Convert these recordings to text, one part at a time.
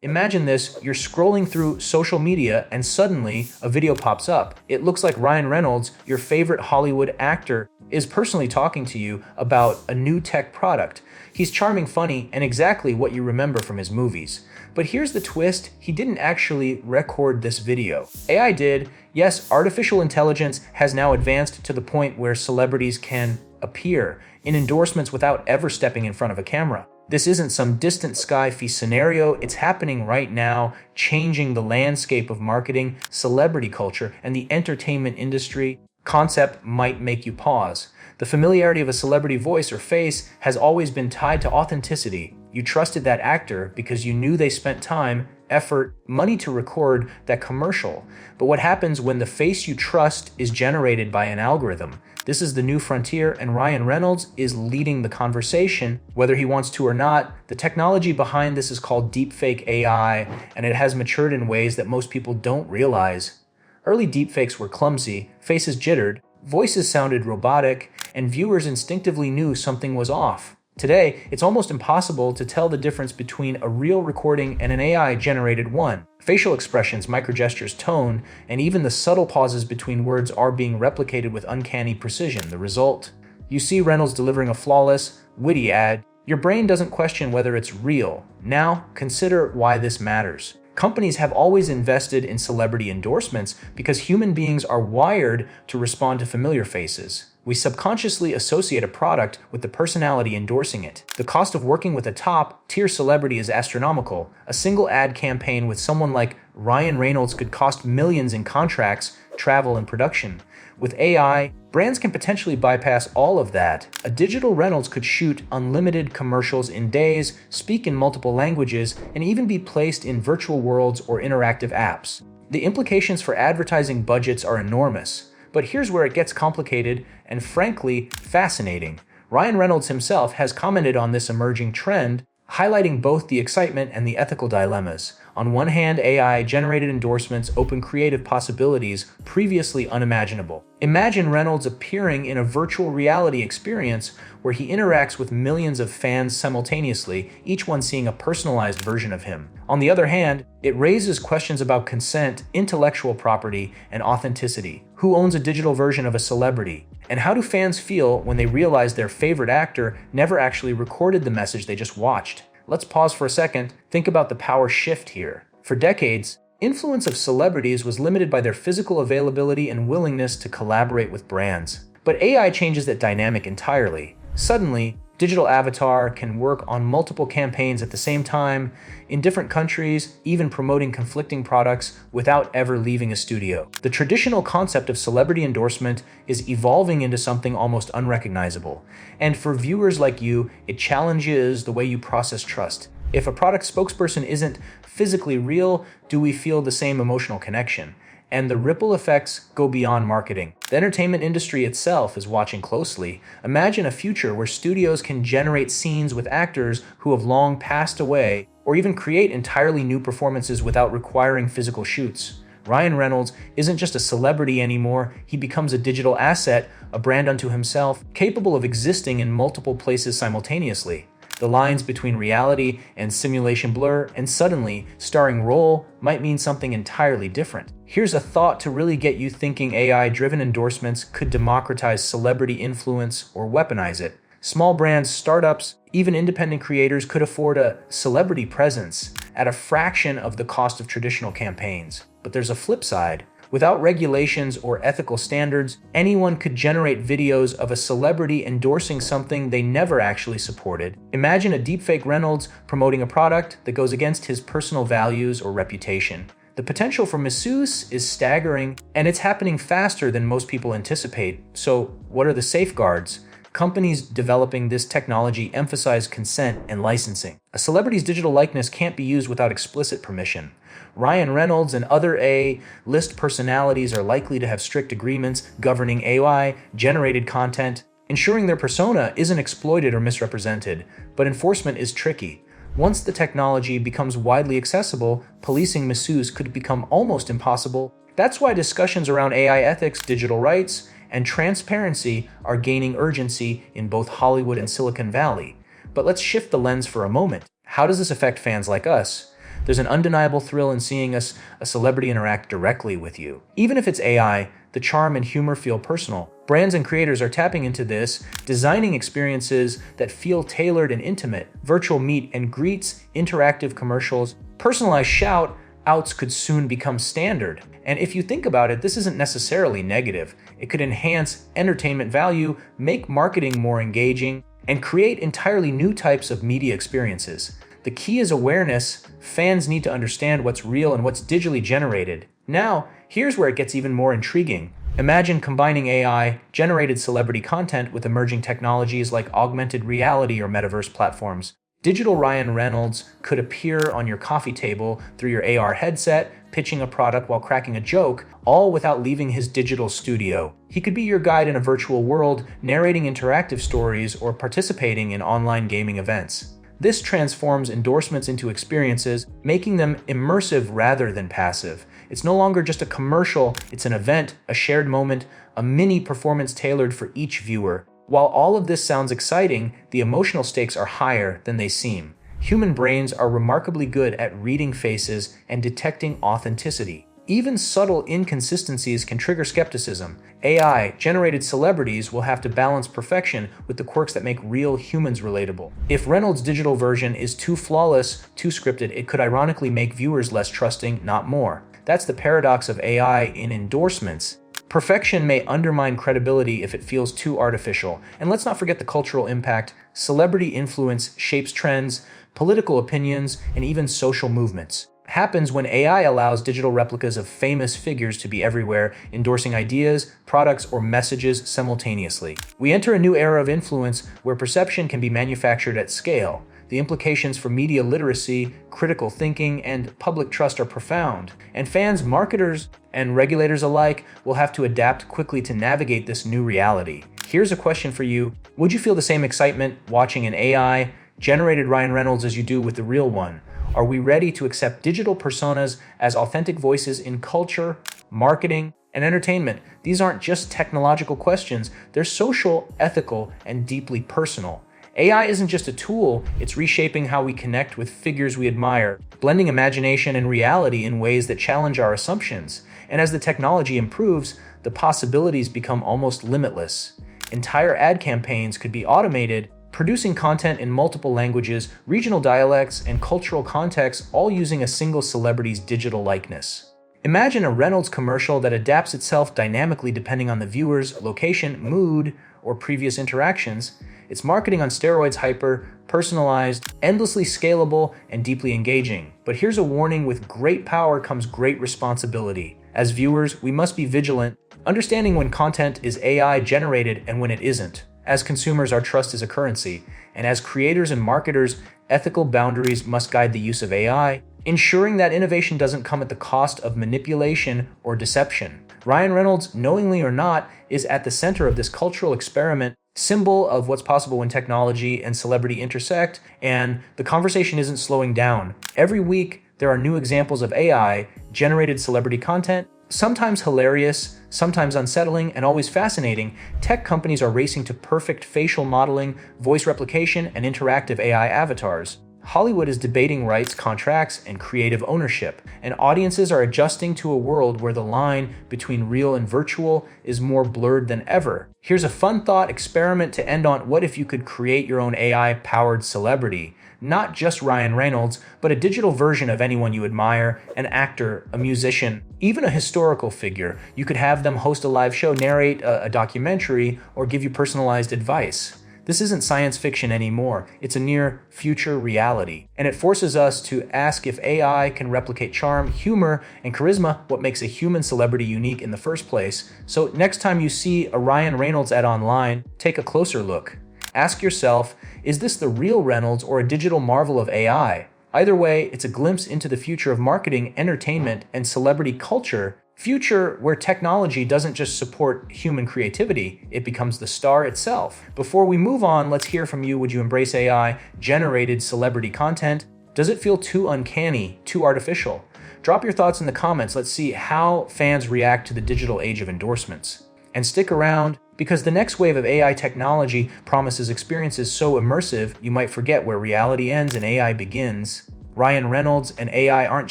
Imagine this, you're scrolling through social media and suddenly a video pops up. It looks like Ryan Reynolds, your favorite Hollywood actor, is personally talking to you about a new tech product. He's charming, funny, and exactly what you remember from his movies. But here's the twist, he didn't actually record this video. AI did. Yes, artificial intelligence has now advanced to the point where celebrities can appear in endorsements without ever stepping in front of a camera. This isn't some distant sci-fi scenario, it's happening right now, changing the landscape of marketing, celebrity culture, and the entertainment industry. Concept might make you pause. The familiarity of a celebrity voice or face has always been tied to authenticity. You trusted that actor because you knew they spent time, effort, money to record that commercial. But what happens when the face you trust is generated by an algorithm? This is the new frontier, and Ryan Reynolds is leading the conversation, whether he wants to or not. The technology behind this is called Deepfake AI, and it has matured in ways that most people don't realize. Early deepfakes were clumsy, faces jittered, voices sounded robotic, and viewers instinctively knew something was off. Today, it's almost impossible to tell the difference between a real recording and an AI-generated one. Facial expressions, microgestures, tone, and even the subtle pauses between words are being replicated with uncanny precision. The result? You see Reynolds delivering a flawless, witty ad. Your brain doesn't question whether it's real. Now, consider why this matters. Companies have always invested in celebrity endorsements because human beings are wired to respond to familiar faces. We subconsciously associate a product with the personality endorsing it. The cost of working with a top-tier celebrity is astronomical. A single ad campaign with someone like Ryan Reynolds could cost millions in contracts, travel, and production. With AI, brands can potentially bypass all of that. A digital Reynolds could shoot unlimited commercials in days, speak in multiple languages, and even be placed in virtual worlds or interactive apps. The implications for advertising budgets are enormous. But here's where it gets complicated and frankly fascinating. Ryan Reynolds himself has commented on this emerging trend, highlighting both the excitement and the ethical dilemmas. On one hand, AI-generated endorsements open creative possibilities previously unimaginable. Imagine Reynolds appearing in a virtual reality experience where he interacts with millions of fans simultaneously, each one seeing a personalized version of him. On the other hand, it raises questions about consent, intellectual property, and authenticity. Who owns a digital version of a celebrity? And how do fans feel when they realize their favorite actor never actually recorded the message they just watched? Let's pause for a second, think about the power shift here. For decades, influence of celebrities was limited by their physical availability and willingness to collaborate with brands. But AI changes that dynamic entirely. Suddenly, digital avatar can work on multiple campaigns at the same time, in different countries, even promoting conflicting products without ever leaving a studio. The traditional concept of celebrity endorsement is evolving into something almost unrecognizable. And for viewers like you, it challenges the way you process trust. If a product spokesperson isn't physically real, do we feel the same emotional connection? And the ripple effects go beyond marketing. The entertainment industry itself is watching closely. Imagine a future where studios can generate scenes with actors who have long passed away, or even create entirely new performances without requiring physical shoots. Ryan Reynolds isn't just a celebrity anymore, he becomes a digital asset, a brand unto himself, capable of existing in multiple places simultaneously. The lines between reality and simulation blur, and suddenly, starring role might mean something entirely different. Here's a thought to really get you thinking: AI-driven endorsements could democratize celebrity influence or weaponize it. Small brands, startups, even independent creators could afford a celebrity presence at a fraction of the cost of traditional campaigns. But there's a flip side. Without regulations or ethical standards, anyone could generate videos of a celebrity endorsing something they never actually supported. Imagine a deepfake Reynolds promoting a product that goes against his personal values or reputation. The potential for misuse is staggering, and it's happening faster than most people anticipate. So, what are the safeguards? Companies developing this technology emphasize consent and licensing. A celebrity's digital likeness can't be used without explicit permission. Ryan Reynolds and other A-list personalities are likely to have strict agreements governing AI-generated content, ensuring their persona isn't exploited or misrepresented. But enforcement is tricky. Once the technology becomes widely accessible, policing misuse could become almost impossible. That's why discussions around AI ethics, digital rights, and transparency are gaining urgency in both Hollywood and Silicon Valley. But let's shift the lens for a moment. How does this affect fans like us? There's an undeniable thrill in seeing a celebrity interact directly with you. Even if it's AI, the charm and humor feel personal. Brands and creators are tapping into this, designing experiences that feel tailored and intimate. Virtual meet and greets, interactive commercials, personalized shout-outs could soon become standard. And if you think about it, this isn't necessarily negative. It could enhance entertainment value, make marketing more engaging, and create entirely new types of media experiences. The key is awareness. Fans need to understand what's real and what's digitally generated. Now, here's where it gets even more intriguing. Imagine combining AI-generated celebrity content with emerging technologies like augmented reality or metaverse platforms. Digital Ryan Reynolds could appear on your coffee table through your AR headset, pitching a product while cracking a joke, all without leaving his digital studio. He could be your guide in a virtual world, narrating interactive stories or participating in online gaming events. This transforms endorsements into experiences, making them immersive rather than passive. It's no longer just a commercial, it's an event, a shared moment, a mini performance tailored for each viewer. While all of this sounds exciting, the emotional stakes are higher than they seem. Human brains are remarkably good at reading faces and detecting authenticity. Even subtle inconsistencies can trigger skepticism. AI-generated celebrities will have to balance perfection with the quirks that make real humans relatable. If Reynolds' digital version is too flawless, too scripted, it could ironically make viewers less trusting, not more. That's the paradox of AI in endorsements. Perfection may undermine credibility if it feels too artificial. And let's not forget the cultural impact. Celebrity influence shapes trends, political opinions, and even social movements. Happens when AI allows digital replicas of famous figures to be everywhere, endorsing ideas, products, or messages simultaneously. We enter a new era of influence where perception can be manufactured at scale. The implications for media literacy, critical thinking, and public trust are profound, and fans, marketers, and regulators alike will have to adapt quickly to navigate this new reality. Here's a question for you. Would you feel the same excitement watching an AI-generated Ryan Reynolds as you do with the real one? Are we ready to accept digital personas as authentic voices in culture, marketing, and entertainment? These aren't just technological questions, they're social, ethical, and deeply personal. AI isn't just a tool, it's reshaping how we connect with figures we admire, blending imagination and reality in ways that challenge our assumptions. And as the technology improves, the possibilities become almost limitless. Entire ad campaigns could be automated, producing content in multiple languages, regional dialects, and cultural contexts, all using a single celebrity's digital likeness. Imagine a Reynolds commercial that adapts itself dynamically depending on the viewer's location, mood, or previous interactions. It's marketing on steroids, hyper, personalized, endlessly scalable, and deeply engaging. But here's a warning: with great power comes great responsibility. As viewers, we must be vigilant, understanding when content is AI generated and when it isn't. As consumers, our trust is a currency, and as creators and marketers, ethical boundaries must guide the use of AI, ensuring that innovation doesn't come at the cost of manipulation or deception. Ryan Reynolds, knowingly or not, is at the center of this cultural experiment, symbol of what's possible when technology and celebrity intersect, and the conversation isn't slowing down. Every week, there are new examples of AI-generated celebrity content, sometimes hilarious, sometimes unsettling, and always fascinating. Tech companies are racing to perfect facial modeling, voice replication, and interactive AI avatars. Hollywood is debating rights, contracts, and creative ownership, and audiences are adjusting to a world where the line between real and virtual is more blurred than ever. Here's a fun thought experiment to end on: what if you could create your own AI-powered celebrity? Not just Ryan Reynolds, but a digital version of anyone you admire, an actor, a musician, even a historical figure. You could have them host a live show, narrate a documentary, or give you personalized advice. This isn't science fiction anymore, it's a near future reality. And it forces us to ask if AI can replicate charm, humor, and charisma, what makes a human celebrity unique in the first place. So next time you see a Ryan Reynolds ad online, take a closer look. Ask yourself, is this the real Reynolds or a digital marvel of AI? Either way, it's a glimpse into the future of marketing, entertainment, and celebrity culture. Future where technology doesn't just support human creativity, it becomes the star itself. Before we move on, let's hear from you. Would you embrace AI-generated celebrity content? Does it feel too uncanny, too artificial? Drop your thoughts in the comments. Let's see how fans react to the digital age of endorsements. And stick around, because the next wave of AI technology promises experiences so immersive you might forget where reality ends and AI begins. Ryan Reynolds and AI aren't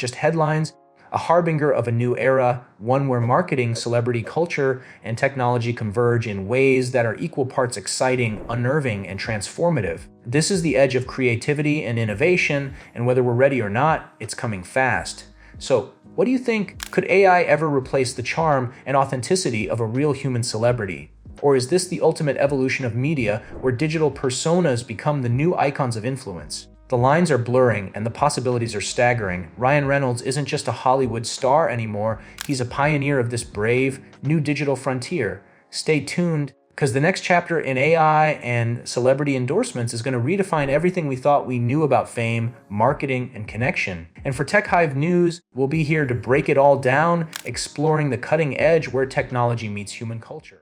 just headlines, a harbinger of a new era, one where marketing, celebrity culture, and technology converge in ways that are equal parts exciting, unnerving, and transformative. This is the edge of creativity and innovation, and whether we're ready or not, it's coming fast. So, what do you think? Could AI ever replace the charm and authenticity of a real human celebrity? Or is this the ultimate evolution of media, where digital personas become the new icons of influence? The lines are blurring and the possibilities are staggering. Ryan Reynolds isn't just a Hollywood star anymore, he's a pioneer of this brave, new digital frontier. Stay tuned, because the next chapter in AI and celebrity endorsements is going to redefine everything we thought we knew about fame, marketing, and connection. And for Tech Hive News, we'll be here to break it all down, exploring the cutting edge where technology meets human culture.